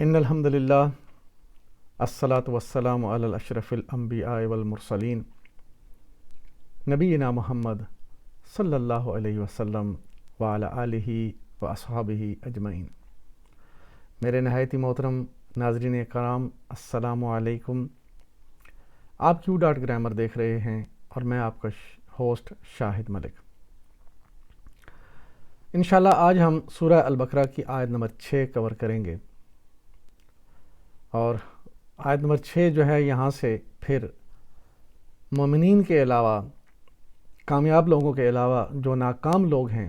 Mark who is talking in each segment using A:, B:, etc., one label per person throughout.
A: ان الحمد للہ الصلاۃ والسلام علی اشرف الانبیاء والمرسلین نبینا محمد صلی اللہ علیہ وسلم وعلی آلہ واصحابہ اجمعین۔ میرے نہایت محترم ناظرین کرام، السلام علیکم۔ آپ کیو ڈاٹ گرامر دیکھ رہے ہیں اور میں آپ کا ہوسٹ شاہد ملک۔ انشاءاللہ آج ہم سورہ البقرہ کی آیت نمبر 6 کور کریں گے، اور آیت نمبر 6 جو ہے یہاں سے پھر مومنین کے علاوہ، کامیاب لوگوں کے علاوہ جو ناکام لوگ ہیں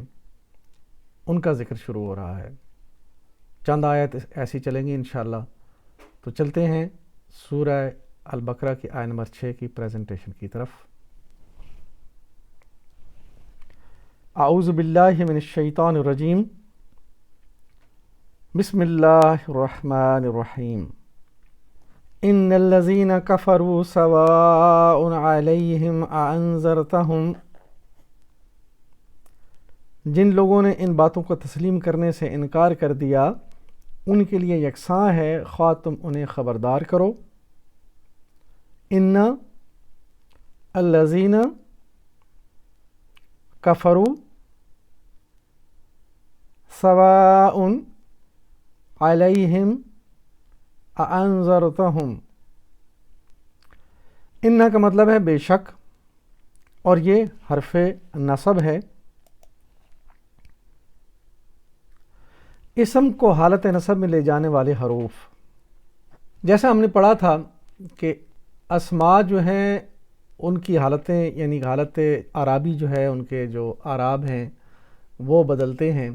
A: ان کا ذکر شروع ہو رہا ہے۔ چند آیت ایسی چلیں گی انشاءاللہ۔ تو چلتے ہیں سورہ البقرہ کی آیت نمبر 6 کی پریزنٹیشن کی طرف۔ اعوذ باللہ من الشیطان الرجیم، بسم اللہ الرحمن الرحیم۔ ان الذین کفروا سواء علیہم اانذرتہم، جن لوگوں نے ان باتوں کو تسلیم کرنے سے انکار کر دیا ان کے لیے یکساں ہے خواہ تم انہیں خبردار کرو۔ ان الذین کفروا سواء علیہم اانذرتہم، ان کا مطلب ہے بے شک، اور یہ حرف نصب ہے۔ اسم کو حالت نصب میں لے جانے والے حروف، جیسا ہم نے پڑھا تھا کہ اسماء جو ہیں ان کی حالتیں، یعنی حالت اعرابی جو ہے، ان کے جو اعراب ہیں وہ بدلتے ہیں،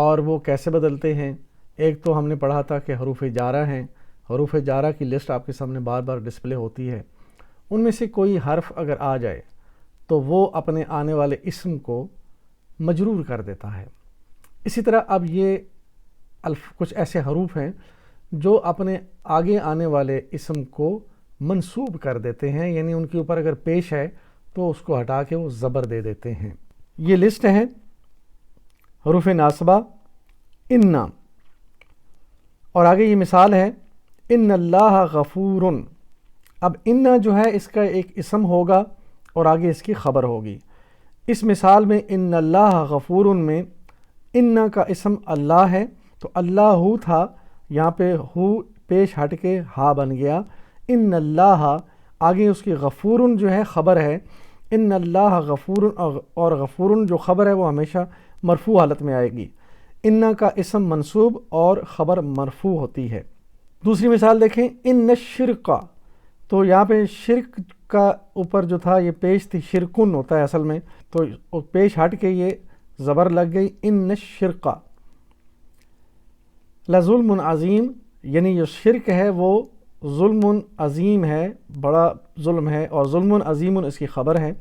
A: اور وہ کیسے بدلتے ہیں؟ ایک تو ہم نے پڑھا تھا کہ حروف جارہ ہیں۔ حروف جارہ کی لسٹ آپ کے سامنے بار بار ڈسپلے ہوتی ہے۔ ان میں سے کوئی حرف اگر آ جائے تو وہ اپنے آنے والے اسم کو مجرور کر دیتا ہے۔ اسی طرح اب یہ کچھ ایسے حروف ہیں جو اپنے آگے آنے والے اسم کو منصوب کر دیتے ہیں، یعنی ان کے اوپر اگر پیش ہے تو اس کو ہٹا کے وہ زبر دے دیتے ہیں۔ یہ لسٹ ہے حروف ناصبہ، ان، اور آگے یہ مثال ہے ان اللہ غفور۔ اب ان جو ہے اس کا ایک اسم ہوگا اور آگے اس کی خبر ہوگی۔ اس مثال میں ان اللہ غفور میں ان کا اسم اللہ ہے، تو اللہ ہو تھا، یہاں پہ ہو پیش ہٹ کے ہا بن گیا۔ ان اللہ، آگے اس کی غفور جو ہے خبر ہے۔ ان اللہ غفور، اور غفور جو خبر ہے وہ ہمیشہ مرفوع حالت میں آئے گی۔ ان کا اسم منصوب اور خبر مرفوع ہوتی ہے۔ دوسری مثال دیکھیں، ان الشرک، تو یہاں پہ شرک کا اوپر جو تھا یہ پیش تھی، شرکن ہوتا ہے اصل میں، تو پیش ہٹ کے یہ زبر لگ گئی، ان الشرک لظلم عظیم، یعنی جو شرک ہے وہ ظلم عظیم ہے، بڑا ظلم ہے، اور ظلم عظیم اس کی خبر ہے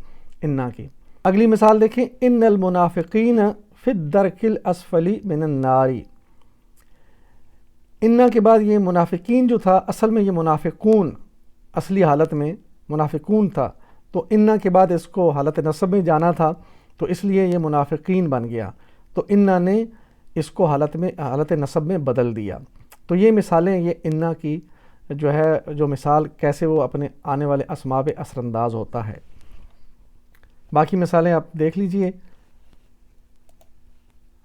A: انا کی۔ اگلی مثال دیکھیں، ان المنافقین فی الدرک الاسفل من النار۔ انا کے بعد یہ منافقین جو تھا، اصل میں یہ منافقون اصلی حالت میں منافقون تھا، تو انا کے بعد اس کو حالت نصب میں جانا تھا، تو اس لیے یہ منافقین بن گیا، تو انا نے اس کو حالت نصب میں بدل دیا۔ تو یہ مثالیں، یہ انا کی جو ہے جو مثال کیسے وہ اپنے آنے والے اسماء پہ اثر انداز ہوتا ہے۔ باقی مثالیں آپ دیکھ لیجئے۔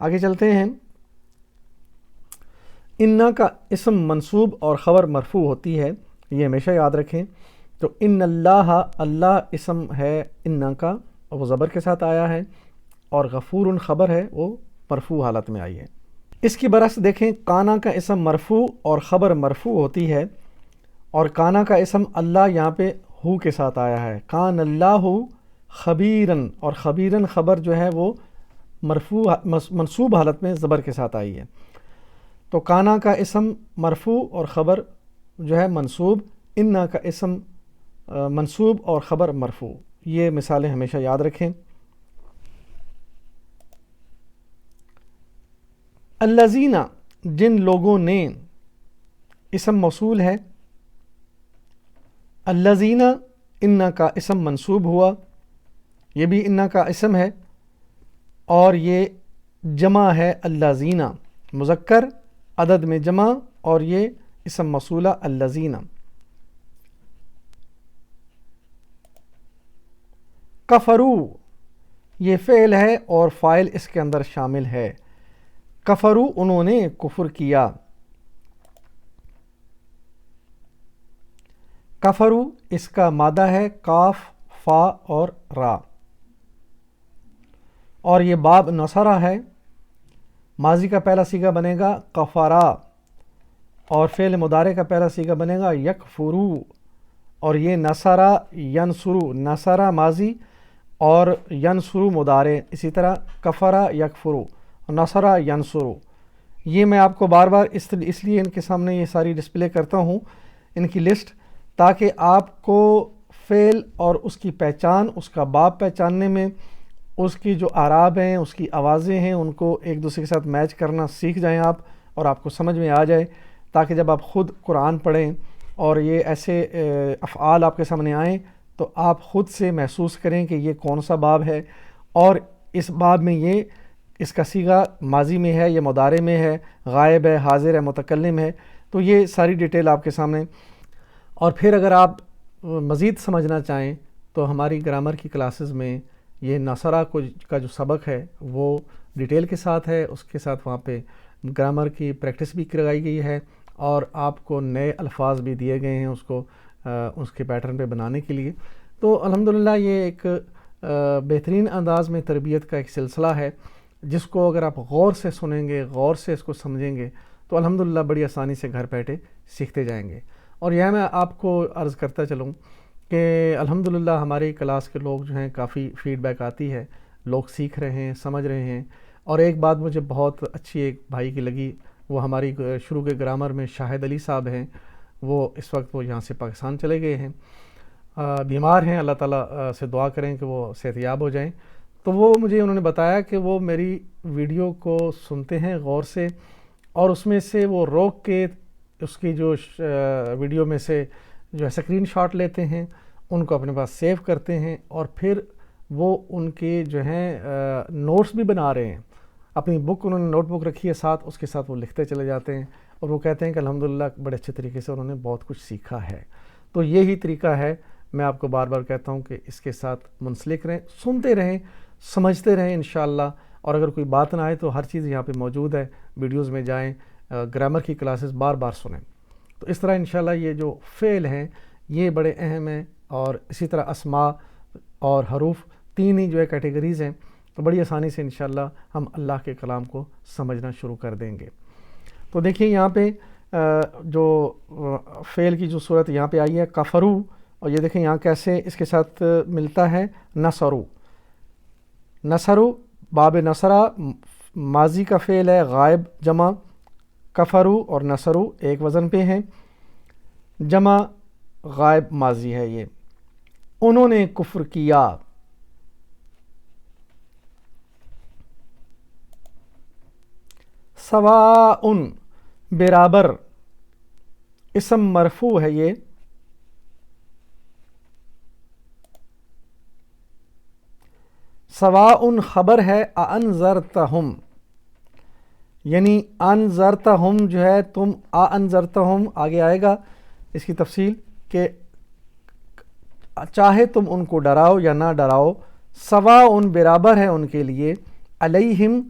A: آگے چلتے ہیں۔ انا کا اسم منصوب اور خبر مرفوع ہوتی ہے، یہ ہمیشہ یاد رکھیں۔ تو ان اللہ، اللہ اسم ہے انا کا، وہ زبر کے ساتھ آیا ہے، اور غفور خبر ہے، وہ مرفوع حالت میں آئی ہے۔ اس کی برعکس دیکھیں، کانا کا اسم مرفوع اور خبر مرفوع ہوتی ہے، اور کانا کا اسم اللہ یہاں پہ ہو کے ساتھ آیا ہے، کان اللہ خبیرن، اور خبیرن خبر جو ہے وہ مرفوع منصوب حالت میں زبر کے ساتھ آئی ہے۔ تو کانا کا اسم مرفوع اور خبر جو ہے منصوب، انا کا اسم منصوب اور خبر مرفوع۔ یہ مثالیں ہمیشہ یاد رکھیں۔ الذین، جن لوگوں نے، اسم موصول ہے، الذین انا کا اسم منصوب ہوا، یہ بھی انا کا اسم ہے، اور یہ جمع ہے الذین، مذکر عدد میں جمع اور یہ اسم موصولہ الذین. کفرو یہ فعل ہے اور فاعل اس کے اندر شامل ہے. کفرو انہوں نے کفر کیا. کفرو اس کا مادہ ہے کاف فا اور را، اور یہ باب نصرہ ہے. ماضی کا پہلا صیغہ بنے گا کفرا، اور فعل مضارع کا پہلا صیغہ بنے گا یکفرو، اور یہ نصرہ ینصرو، نصرہ ماضی اور ینصرو مضارع. اسی طرح کفرا یکفرو، نصرہ ینصرو. یہ میں آپ کو بار بار اس لیے ان کے سامنے یہ ساری ڈسپلے کرتا ہوں ان کی لسٹ، تاکہ آپ کو فعل اور اس کی پہچان، اس کا باب پہچاننے میں اس کی جو اعراب ہیں، اس کی آوازیں ہیں، ان کو ایک دوسرے کے ساتھ میچ کرنا سیکھ جائیں آپ، اور آپ کو سمجھ میں آ جائے، تاکہ جب آپ خود قرآن پڑھیں اور یہ ایسے افعال آپ کے سامنے آئیں تو آپ خود سے محسوس کریں کہ یہ کون سا باب ہے، اور اس باب میں یہ اس کا صیغہ ماضی میں ہے، یہ مضارع میں ہے، غائب ہے، حاضر ہے، متکلم ہے. تو یہ ساری ڈیٹیل آپ کے سامنے. اور پھر اگر آپ مزید سمجھنا چاہیں تو ہماری گرامر کی کلاسز میں یہ نصرہ کا جو سبق ہے وہ ڈیٹیل کے ساتھ ہے. اس کے ساتھ وہاں پہ گرامر کی پریکٹس بھی کروائی گئی ہے، اور آپ کو نئے الفاظ بھی دیے گئے ہیں اس کے پیٹرن پہ بنانے کے لیے. تو الحمدللہ یہ ایک بہترین انداز میں تربیت کا ایک سلسلہ ہے، جس کو اگر آپ غور سے سنیں گے، غور سے اس کو سمجھیں گے تو الحمدللہ بڑی آسانی سے گھر بیٹھے سیکھتے جائیں گے. اور یہ میں آپ کو عرض کرتا چلوں کہ الحمدللہ ہماری کلاس کے لوگ جو ہیں کافی فیڈ بیک آتی ہے، لوگ سیکھ رہے ہیں، سمجھ رہے ہیں. اور ایک بات مجھے بہت اچھی ایک بھائی کی لگی، وہ ہماری شروع کے گرامر میں شاہد علی صاحب ہیں. وہ اس وقت وہ یہاں سے پاکستان چلے گئے ہیں، بیمار ہیں. اللہ تعالیٰ سے دعا کریں کہ وہ صحت یاب ہو جائیں. تو وہ مجھے انہوں نے بتایا کہ وہ میری ویڈیو کو سنتے ہیں غور سے، اور اس میں سے وہ روک کے اس کی جو ویڈیو میں سے جو ہے اسکرین شاٹ لیتے ہیں، ان کو اپنے پاس سیو کرتے ہیں، اور پھر وہ ان کے جو ہیں نوٹس بھی بنا رہے ہیں. اپنی بک انہوں نے نوٹ بک رکھی ہے ساتھ، اس کے ساتھ وہ لکھتے چلے جاتے ہیں، اور وہ کہتے ہیں کہ الحمدللہ بڑے اچھے طریقے سے انہوں نے بہت کچھ سیکھا ہے. تو یہی طریقہ ہے. میں آپ کو بار بار کہتا ہوں کہ اس کے ساتھ منسلک رہیں، سنتے رہیں، سمجھتے رہیں انشاءاللہ. اور اگر کوئی بات نہ آئے تو ہر چیز یہاں پہ موجود ہے، ویڈیوز میں جائیں، گرامر کی کلاسز بار بار سنیں. تو اس طرح انشاءاللہ یہ جو فعل ہیں یہ بڑے اہم ہیں، اور اسی طرح اسماء اور حروف تین ہی جو ہے کیٹیگریز ہیں. تو بڑی آسانی سے انشاءاللہ ہم اللہ کے کلام کو سمجھنا شروع کر دیں گے. تو دیکھیں یہاں پہ جو فعل کی جو صورت یہاں پہ آئی ہے کفرو، اور یہ دیکھیں یہاں کیسے اس کے ساتھ ملتا ہے نصرو. نصرو باب نصرہ ماضی کا فعل ہے، غائب جمع. کفرو اور نصرو ایک وزن پہ ہیں، جمع غائب ماضی ہے. یہ انہوں نے کفر کیا. سواء برابر اسم مرفوع ہے. یہ سواء خبر ہے انذرتہم، یعنی انذرتہم جو ہے تم انذرتہم آگے آئے گا اس کی تفصیل کہ چاہے تم ان کو ڈراؤ یا نہ ڈراؤ. سواء برابر ہے ان کے لیے. علیہم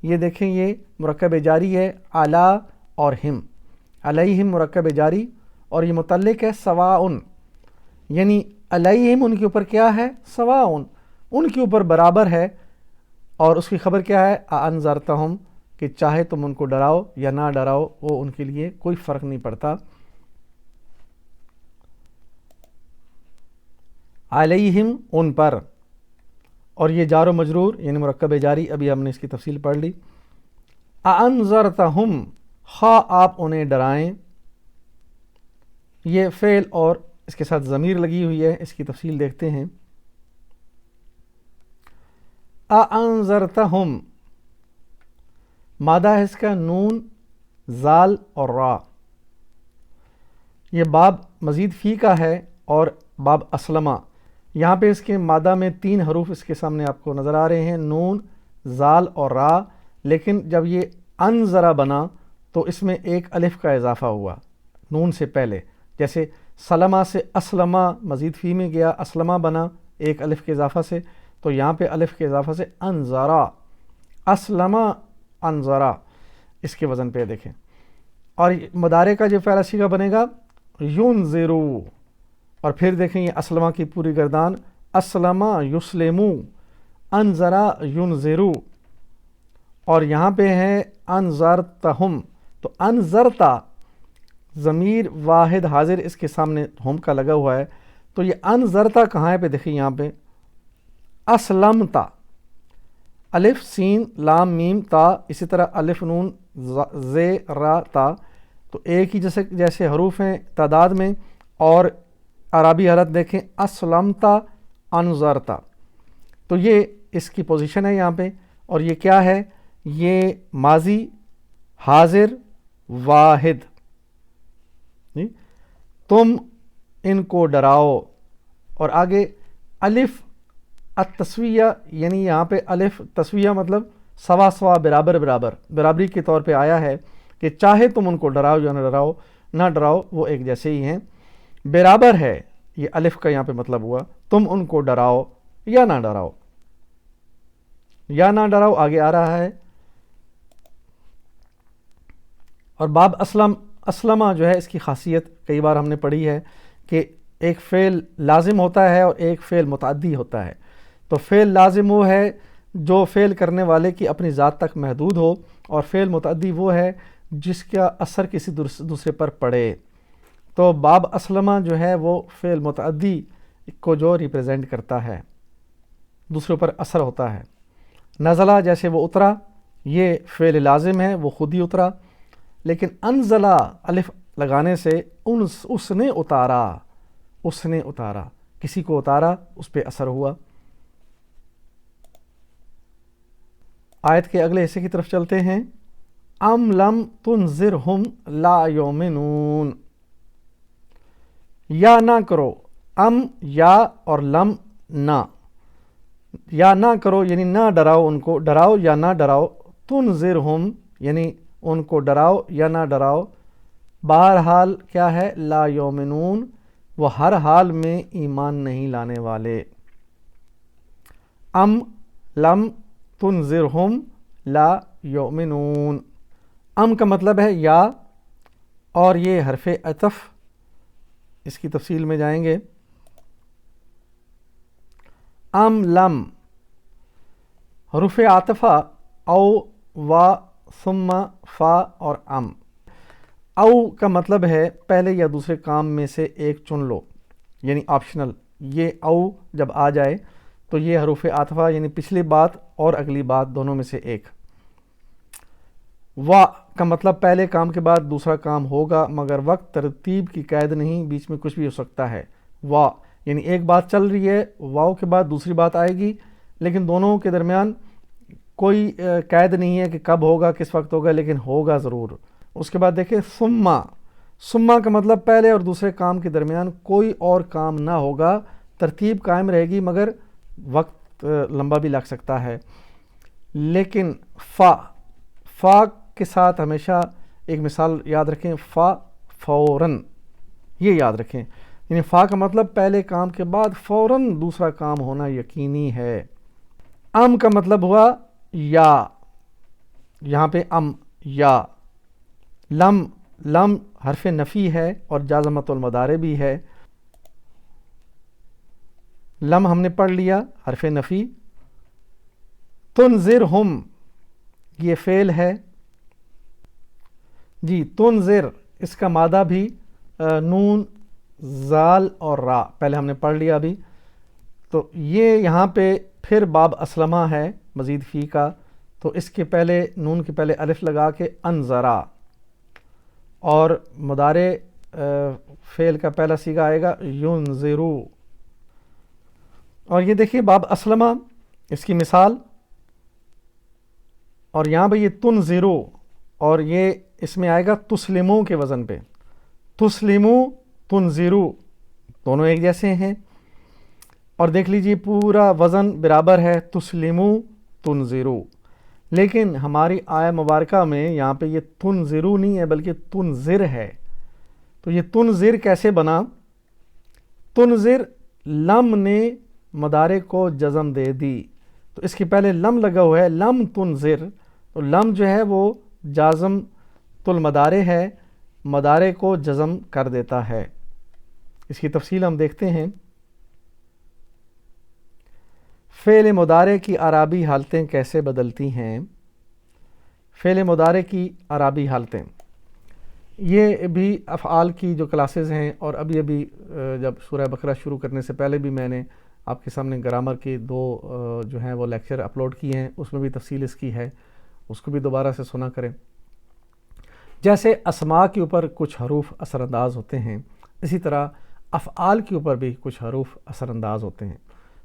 A: یہ دیکھیں یہ مرکب جاری ہے، علی اور ہم. علیہم مرکب جاری اور یہ متعلق ہے سواء، یعنی علیہم ان کے اوپر کیا ہے؟ سواء، ان کے اوپر برابر ہے. اور اس کی خبر کیا ہے؟ انذرتہم کہ چاہے تم ان کو ڈراؤ یا نہ ڈراؤ، وہ ان کے لیے کوئی فرق نہیں پڑتا. علیہم ان پر، اور یہ جار و مجرور یعنی مرکب جاری، ابھی ہم نے اس کی تفصیل پڑھ لی. انذرتہم خواہ آپ انہیں ڈرائیں. یہ فعل اور اس کے ساتھ ضمیر لگی ہوئی ہے، اس کی تفصیل دیکھتے ہیں. انذرتہم مادہ ہے اس کا نون زال اور را. یہ باب مزید فی کا ہے اور باب اسلمہ. یہاں پہ اس کے مادہ میں 3 حروف اس کے سامنے آپ کو نظر آ رہے ہیں، نون زال اور را. لیکن جب یہ انذرا بنا تو اس میں ایک الف کا اضافہ ہوا نون سے پہلے، جیسے سلمہ سے اسلمہ مزید فی میں گیا، اسلمہ بنا ایک الف کے اضافہ سے، تو یہاں پہ الف کے اضافہ سے انذرا، اسلمہ انذرا، اس کے وزن پہ دیکھیں۔ اور مضارع کا جو پہلا صیغہ بنے گا ینذرو، اور پھر دیکھیں یہ اسلمہ کی پوری گردان، اسلمہ یسلمو، انذرا ینذرو، اور یہاں پہ ہے انذرتہم، تو انذرتا ضمیر واحد حاضر اس کے سامنے ہم کا لگا ہوا ہے، تو یہ انذرتا کہاں ہے پہ دیکھیں یہاں پہ اسلمتا، الف سین لام میم تا، اسی طرح الف نون زے را تا، تو ایک ہی جیسے حروف ہیں تعداد میں، اور عربی حالت دیکھیں اسلمتا انذرتا، تو یہ اس کی پوزیشن ہے یہاں پہ۔ اور یہ کیا ہے؟ یہ ماضی حاضر واحد، تم ان کو ڈراؤ، اور آگے الف التسویہ، یعنی یہاں پہ الف تسویہ مطلب سوا سوا، برابر برابر، برابری کے طور پہ آیا ہے کہ چاہے تم ان کو ڈراؤ یا نہ ڈراؤ وہ ایک جیسے ہی ہیں، برابر ہے یہ الف کا یہاں پہ مطلب ہوا، تم ان کو ڈراؤ یا نہ ڈراؤ، یا نہ ڈراؤ آگے آ رہا ہے۔ اور باب اسلمہ جو ہے اس کی خاصیت کئی بار ہم نے پڑھی ہے کہ ایک فعل لازم ہوتا ہے اور ایک فعل متعدی ہوتا ہے، تو فعل لازم وہ ہے جو فعل کرنے والے کی اپنی ذات تک محدود ہو، اور فعل متعدی وہ ہے جس کا اثر کسی دوسرے پر پڑے، تو باب اسلمہ جو ہے وہ فعل متعدی کو جو ریپریزنٹ کرتا ہے، دوسروں پر اثر ہوتا ہے۔ نزلہ جیسے وہ اترا، یہ فعل لازم ہے، وہ خود ہی اترا، لیکن انزلہ الف لگانے سے اس نے اتارا، اس نے اتارا، کسی کو اتارا، اس پہ اثر ہوا۔ آیت کے اگلے حصے کی طرف چلتے ہیں۔ ام لم تنذرہم لا یؤمنون، یا نہ کرو، ام یا اور لم نہ، یا نہ کرو یعنی نہ ڈراؤ ان کو، ڈراؤ یا نہ ڈراؤ، تنذرہم یعنی ان کو ڈراؤ یا نہ ڈراؤ، بہرحال کیا ہے؟ لا یؤمنون، وہ ہر حال میں ایمان نہیں لانے والے۔ ام لم تنذرہم لا یؤمنون، ام کا مطلب ہے یا، اور یہ حرف عطف، اس کی تفصیل میں جائیں گے۔ ام لم حروف عاطفہ او و ثم فا اور ام، او کا مطلب ہے پہلے یا دوسرے کام میں سے ایک چن لو، یعنی آپشنل، یہ او جب آ جائے تو یہ حروف عاطفہ یعنی پچھلی بات اور اگلی بات دونوں میں سے ایک۔ وا کا مطلب پہلے کام کے بعد دوسرا کام ہوگا، مگر وقت ترتیب کی قید نہیں، بیچ میں کچھ بھی ہو سکتا ہے۔ وا یعنی ایک بات چل رہی ہے، واؤ کے بعد دوسری بات آئے گی، لیکن دونوں کے درمیان کوئی قید نہیں ہے کہ کب ہوگا، کس وقت ہوگا، لیکن ہوگا ضرور۔ اس کے بعد دیکھیں ثم کا مطلب پہلے اور دوسرے کام کے درمیان کوئی اور کام نہ ہوگا، ترتیب قائم رہے گی مگر وقت لمبا بھی لگ سکتا ہے۔ لیکن فا کے ساتھ ہمیشہ ایک مثال یاد رکھیں، فا فوراً، یہ یاد رکھیں، یعنی فا کا مطلب پہلے کام کے بعد فوراً دوسرا کام ہونا یقینی ہے۔ ام کا مطلب ہوا یا، یہاں پہ ام یا۔ لم حرف نفی ہے اور جازمۃ المضارع بھی ہے، لم ہم نے پڑھ لیا حرف نفی۔ تنذرہم یہ فعل ہے جی، تنذر اس کا مادہ بھی نون زال اور را، پہلے ہم نے پڑھ لیا ابھی، تو یہ یہاں پہ پھر باب اسلمہ ہے مزید فی کا، تو اس کے پہلے نون کے پہلے الف لگا کے انذرا، اور مضارع فعل کا پہلا صیغہ آئے گا ینذرو۔ اور یہ دیکھیے باب اسلمہ، اس کی مثال، اور یہاں پہ یہ تنذرو، اور یہ اس میں آئے گا تسلمو کے وزن پہ، تسلمو تنذرو، دونوں ایک جیسے ہیں، اور دیکھ لیجیے پورا وزن برابر ہے، تسلمو تنذرو۔ لیکن ہماری آیہ مبارکہ میں یہاں پہ یہ تنذرو نہیں ہے بلکہ تنذر ہے. تو یہ تنذر کیسے بنا؟ تنذر لم نے مدارے کو جزم دے دی. تو اس کے پہلے لم لگا ہوا ہے، لم تنذر. تو لم جو ہے وہ جازم المدارے ہے، مدارے کو جزم کر دیتا ہے. اس کی تفصیل ہم دیکھتے ہیں. فعل مضارع کی اعرابی حالتیں کیسے بدلتی ہیں؟ فعل مضارع کی اعرابی حالتیں، یہ بھی افعال کی جو کلاسز ہیں، اور ابھی جب سورہ بقرہ شروع کرنے سے پہلے بھی میں نے آپ کے سامنے گرامر کے 2 جو ہیں وہ لیکچر اپلوڈ کیے ہیں، اس میں بھی تفصیل اس کی ہے، اس کو بھی دوبارہ سے سنا کریں. جیسے اسماء کے اوپر کچھ حروف اثر انداز ہوتے ہیں، اسی طرح افعال کے اوپر بھی کچھ حروف اثر انداز ہوتے ہیں.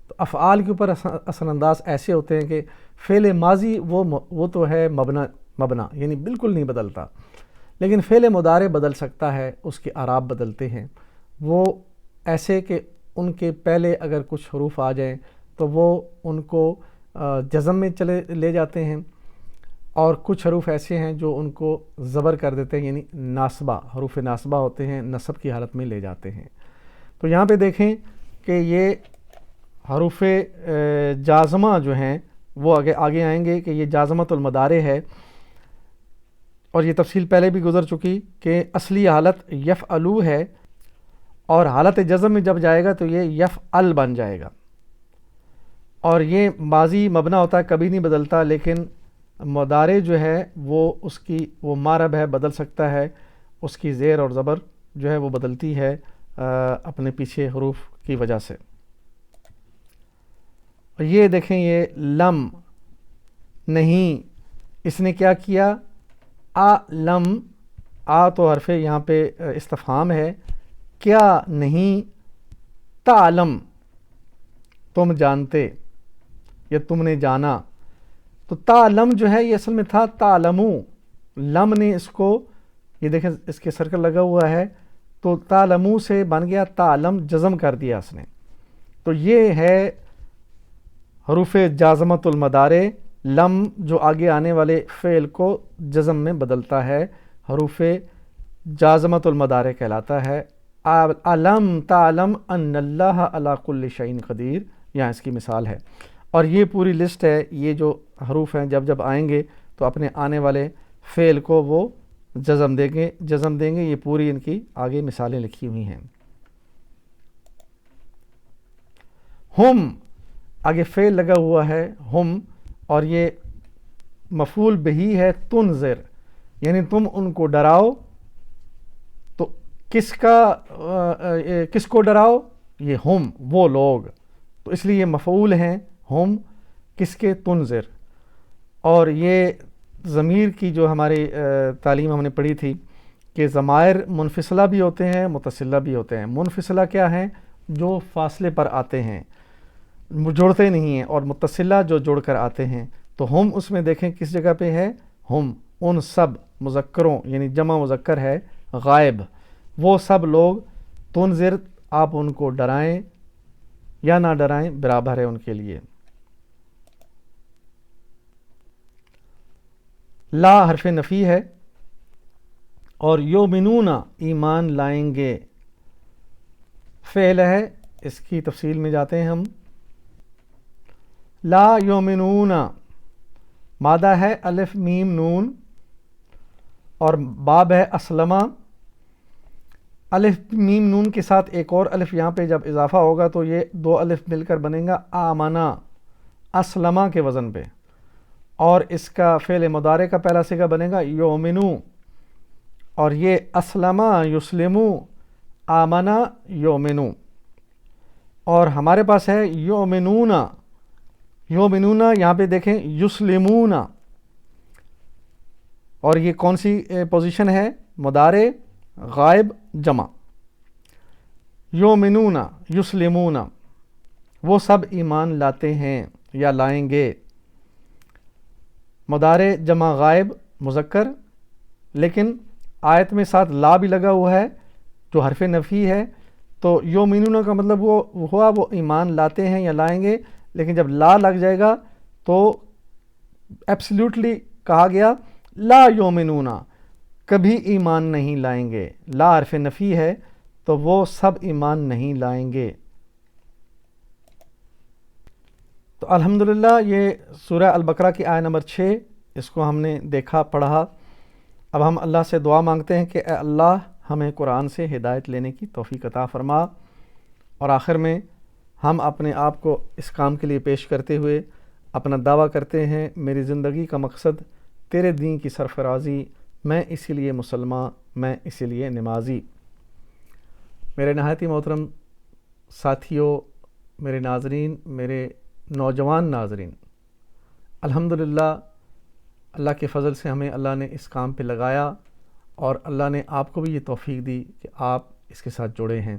A: تو افعال کے اوپر اثر انداز ایسے ہوتے ہیں کہ فعل ماضی وہ تو ہے مبنا یعنی بالکل نہیں بدلتا، لیکن فعل مضارع بدل سکتا ہے، اس کے اعراب بدلتے ہیں. وہ ایسے کہ ان کے پہلے اگر کچھ حروف آ جائیں تو وہ ان کو جزم میں لے جاتے ہیں، اور کچھ حروف ایسے ہیں جو ان کو زبر کر دیتے ہیں، یعنی ناصبہ، حروف ناصبہ ہوتے ہیں، نصب کی حالت میں لے جاتے ہیں. تو یہاں پہ دیکھیں کہ یہ حروف جازمہ جو ہیں وہ آگے آئیں گے کہ یہ جازمۃ المدارع ہے، اور یہ تفصیل پہلے بھی گزر چکی کہ اصلی حالت یفعلو ہے، اور حالت جزم میں جب جائے گا تو یہ یفعل بن جائے گا. اور یہ ماضی مبنا ہوتا ہے، کبھی نہیں بدلتا، لیکن مضارع جو ہے وہ مارب ہے، بدل سکتا ہے. اس کی زیر اور زبر جو ہے وہ بدلتی ہے اپنے پیچھے حروف کی وجہ سے. یہ دیکھیں، یہ لم نہیں، اس نے کیا کیا؟ لم، تو حرف یہاں پہ استفہام ہے، کیا نہیں، تعلم، تم جانتے یا تم نے جانا. تو تعلم جو ہے یہ اصل میں تھا تعلمو، لم نے اس کو، یہ دیکھیں اس کے سرکل لگا ہوا ہے، تو تعلمو سے بن گیا تعلم، جزم کر دیا اس نے. تو یہ ہے حروف جازمۃ المدارع. لم جو آگے آنے والے فعل کو جزم میں بدلتا ہے، حروف جازمۃ المدارع کہلاتا ہے. علم تعلم ان اللہ علی کل شیء قدیر، یہاں اس کی مثال ہے. اور یہ پوری لسٹ ہے، یہ جو حروف ہیں جب آئیں گے تو اپنے آنے والے فعل کو وہ جزم دیں گے. یہ پوری ان کی آگے مثالیں لکھی ہوئی ہیں. ہم، آگے فعل لگا ہوا ہے ہم، اور یہ مفعول بہی ہے تنذر، یعنی تم ان کو ڈراؤ. تو کس کو ڈراؤ؟ یہ ہم، وہ لوگ. تو اس لیے یہ مفعول ہیں ہم، کس کے؟ تنذر. اور یہ ضمیر کی جو ہماری تعلیم ہم نے پڑھی تھی کہ ضمائر منفصلہ بھی ہوتے ہیں، متصلہ بھی ہوتے ہیں. منفصلہ کیا ہیں؟ جو فاصلے پر آتے ہیں، جڑتے نہیں ہیں، اور متصلہ جو جڑ کر آتے ہیں. تو ہم اس میں دیکھیں کس جگہ پہ ہے؟ ہم، ان سب مذکروں، یعنی جمع مذکر ہے غائب، وہ سب لوگ. تنذر، آپ ان کو ڈرائیں یا نہ ڈرائیں برابر ہے ان کے لیے. لا حرف نفی ہے، اور یؤمنون، ایمان لائیں گے، فعل ہے. اس کی تفصیل میں جاتے ہیں ہم. لا یؤمنون، مادہ ہے الف میم نون، اور باب ہے اسلمہ. الف میم نون کے ساتھ ایک اور الف یہاں پہ جب اضافہ ہوگا تو یہ 2 الف مل کر بنیں گا آمنا، اسلمہ کے وزن پہ. اور اس کا فعل مضارع کا پہلا صیغہ بنے گا یؤمنو، اور یہ اسلمہ یسلمو، آمنا یؤمنو. اور ہمارے پاس ہے یؤمنون، یؤمنون یہاں پہ دیکھیں یسلمون، اور یہ کون سی پوزیشن ہے؟ مضارع غائب جمع. یؤمنون یسلمون، وہ سب ایمان لاتے ہیں یا لائیں گے. مضارع جمع غائب مذکر، لیکن آیت میں ساتھ لا بھی لگا ہوا ہے جو حرف نفی ہے. تو یؤمنون کا مطلب وہ ایمان لاتے ہیں یا لائیں گے، لیکن جب لا لگ جائے گا تو ایبسلیوٹلی کہا گیا لا یومنون، کبھی ایمان نہیں لائیں گے، لا حرف نفی ہے تو وہ سب ایمان نہیں لائیں گے۔ تو الحمدللہ یہ سورہ البقرہ کی آیت نمبر 6 اس کو ہم نے دیکھا پڑھا۔ اب ہم اللہ سے دعا مانگتے ہیں کہ اے اللہ ہمیں قرآن سے ہدایت لینے کی توفیق عطا فرما، اور آخر میں ہم اپنے آپ کو اس کام کے لیے پیش کرتے ہوئے اپنا دعویٰ کرتے ہیں میری زندگی کا مقصد تیرے دین کی سرفرازی، میں اسی لیے مسلمان، میں اسی لیے نمازی۔ میرے نہایت ہی محترم ساتھیوں، میرے ناظرین، میرے نوجوان ناظرین، الحمدللہ اللہ کے فضل سے ہمیں اللہ نے اس کام پہ لگایا، اور اللہ نے آپ کو بھی یہ توفیق دی کہ آپ اس کے ساتھ جڑے ہیں۔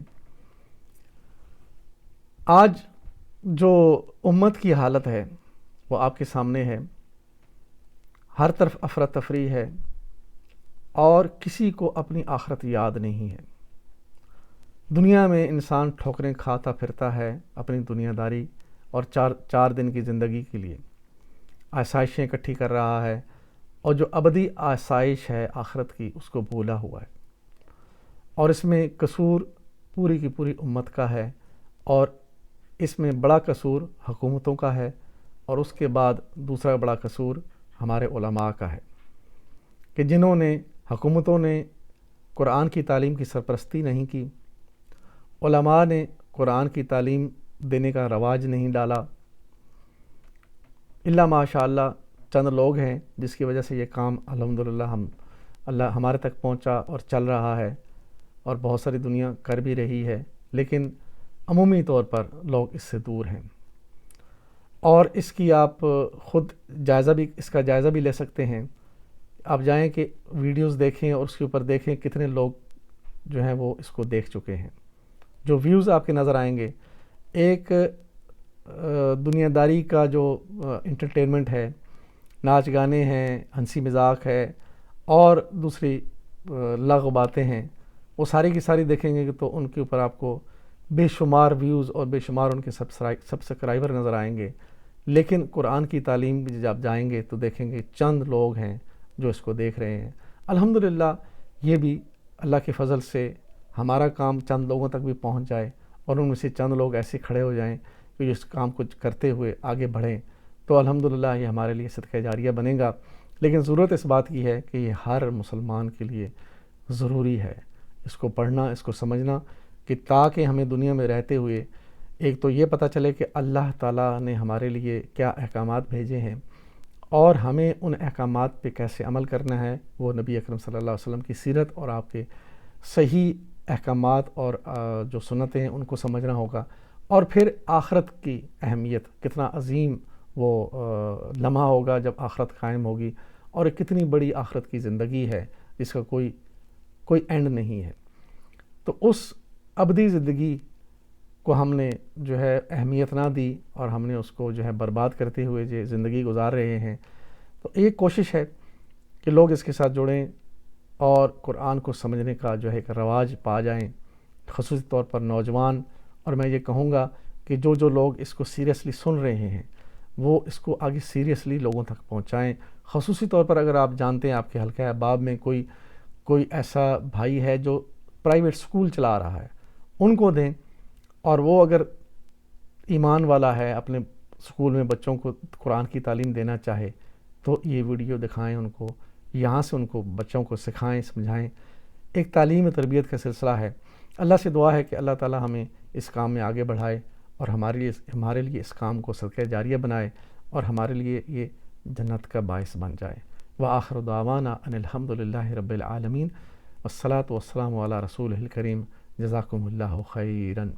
A: آج جو امت کی حالت ہے وہ آپ کے سامنے ہے، ہر طرف افراتفری ہے، اور کسی کو اپنی آخرت یاد نہیں ہے۔ دنیا میں انسان ٹھوکریں کھاتا پھرتا ہے اپنی دنیا داری اور چار دن کی زندگی کے لیے آسائشیں اکٹھی کر رہا ہے، اور جو ابدی آسائش ہے آخرت کی اس کو بھولا ہوا ہے، اور اس میں قصور پوری کی پوری امت کا ہے، اور اس میں بڑا قصور حکومتوں کا ہے، اور اس کے بعد دوسرا بڑا قصور ہمارے علماء کا ہے کہ جنہوں نے، حکومتوں نے قرآن کی تعلیم کی سرپرستی نہیں کی، علماء نے قرآن کی تعلیم دینے کا رواج نہیں ڈالا، الا ماشاء اللہ چند لوگ ہیں جس کی وجہ سے یہ کام الحمدللہ اللہ ہمارے تک پہنچا اور چل رہا ہے، اور بہت ساری دنیا کر بھی رہی ہے، لیکن عمومی طور پر لوگ اس سے دور ہیں۔ اور اس کی آپ خود اس کا جائزہ بھی لے سکتے ہیں۔ آپ جائیں کہ ویڈیوز دیکھیں اور اس کے اوپر دیکھیں کتنے لوگ جو ہیں وہ اس کو دیکھ چکے ہیں۔ جو ویوز آپ کے نظر آئیں گے، ایک دنیا داری کا جو انٹرٹینمنٹ ہے، ناچ گانے ہیں، ہنسی مذاق ہے، اور دوسری لغو باتیں ہیں، وہ ساری کی ساری دیکھیں گے تو ان کے اوپر آپ کو بے شمار ویوز اور بے شمار ان کے سبسکرائبر نظر آئیں گے، لیکن قرآن کی تعلیم جب جائیں گے تو دیکھیں گے چند لوگ ہیں جو اس کو دیکھ رہے ہیں۔ الحمدللہ یہ بھی اللہ کے فضل سے ہمارا کام چند لوگوں تک بھی پہنچ جائے، اور ان میں سے چند لوگ ایسے کھڑے ہو جائیں کہ اس کام کو کرتے ہوئے آگے بڑھیں، تو الحمدللہ یہ ہمارے لیے صدقہ جاریہ بنے گا۔ لیکن ضرورت اس بات کی ہے کہ یہ ہر مسلمان کے لیے ضروری ہے اس کو پڑھنا، اس کو سمجھنا، کہ تاکہ ہمیں دنیا میں رہتے ہوئے ایک تو یہ پتہ چلے کہ اللہ تعالیٰ نے ہمارے لیے کیا احکامات بھیجے ہیں، اور ہمیں ان احکامات پہ کیسے عمل کرنا ہے، وہ نبی اکرم صلی اللہ علیہ وسلم کی سیرت اور آپ کے صحیح احکامات اور جو سنتیں ہیں ان کو سمجھنا ہوگا، اور پھر آخرت کی اہمیت، کتنا عظیم وہ لمحہ ہوگا جب آخرت قائم ہوگی، اور کتنی بڑی آخرت کی زندگی ہے جس کا کوئی اینڈ نہیں ہے۔ تو اس ابدی زندگی کو ہم نے جو ہے اہمیت نہ دی، اور ہم نے اس کو جو ہے برباد کرتے ہوئے جو زندگی گزار رہے ہیں۔ تو ایک کوشش ہے کہ لوگ اس کے ساتھ جڑیں اور قرآن کو سمجھنے کا جو ہے ایک رواج پا جائیں، خصوصی طور پر نوجوان۔ اور میں یہ کہوں گا کہ جو لوگ اس کو سیریسلی سن رہے ہیں وہ اس کو آگے سیریسلی لوگوں تک پہنچائیں۔ خصوصی طور پر اگر آپ جانتے ہیں آپ کے حلقہ احباب میں کوئی ایسا بھائی ہے جو پرائیویٹ سکول چلا رہا ہے، ان کو دیں، اور وہ اگر ایمان والا ہے اپنے سکول میں بچوں کو قرآن کی تعلیم دینا چاہے تو یہ ویڈیو دکھائیں ان کو، یہاں سے ان کو بچوں کو سکھائیں، سمجھائیں۔ ایک تعلیم تربیت کا سلسلہ ہے۔ اللہ سے دعا ہے کہ اللہ تعالی ہمیں اس کام میں آگے بڑھائے، اور ہمارے لیے اس کام کو صدقہ جاریہ بنائے، اور ہمارے لیے یہ جنت کا باعث بن جائے۔ وآخر دعوانا ان الحمد للہ رب العالمین، والصلاة والسلام علی رسولہ الکریم، جزاکم اللہ خیراً۔